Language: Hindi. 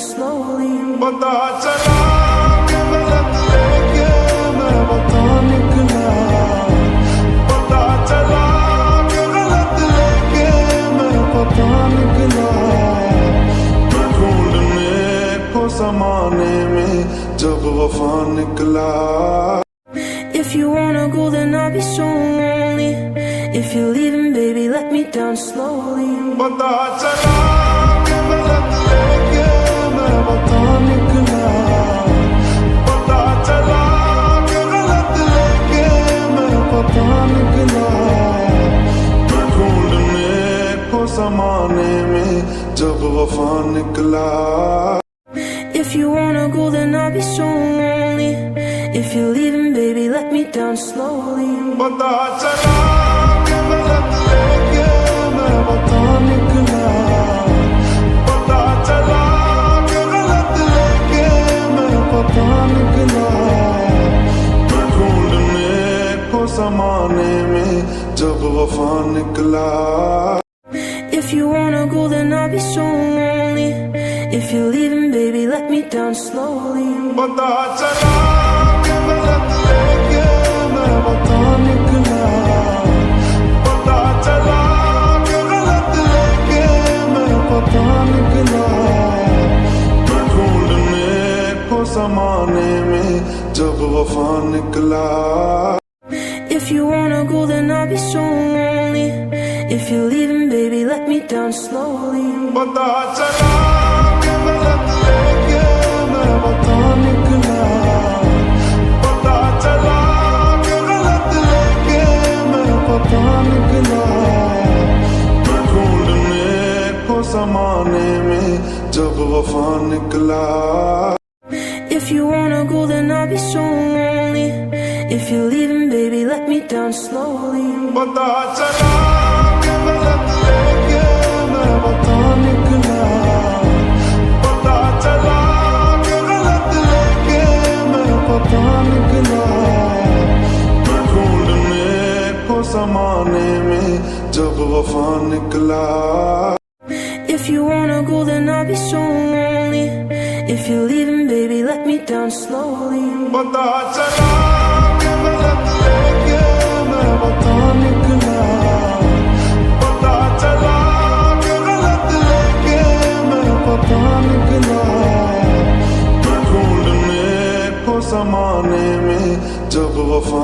slowly. पता चला कि गलत लेके मैं बता निकला, पता चला कि गलत लेके मैं बता निकला। ढूंढने को समाने में जब वफा निकला। If you wanna go then I'll be so lonely. If you're leaving baby let me down slowly. पता चला कि गलत लेके मैं बता निकला, पता चला कि गलत लेके मैं बता निकला। ढूंढने को समाने में जब वफा निकला। If you wanna go then I'll be so lonely. If you're leaving baby let me down slowly. पता चला कि गलत लेके मैं बता निकला, पता चला कि गलत लेके मैं बता निकला। ढूंढने को समाने में जब वफा निकला। If you wanna go then I'll be so lonely. If you're leaving baby let me down slowly. पता चला कि गलत लेके मैं बता निकला, पता चला कि गलत लेके मैं बता निकला। ढूंढने को समाने में जब वफा निकला। If you wanna go then I'll be so lonely. If you're leaving baby let me down slowly. पता चला कि गलत लेके मैं बता निकला, पता चला कि गलत लेके मैं बता निकला। ढूंढने को समाने में जब वफा निकला। If you wanna go then I'll be so lonely. If you're leaving baby let me down slowly. पता चला कि गलत लेके मैं बता निकला, पता चला कि गलत लेके मैं बता निकला। ढूंढने को समाने में जब वफा निकला। If you wanna go then I'll be so lonely. If you're leaving baby let me down slowly. पता चला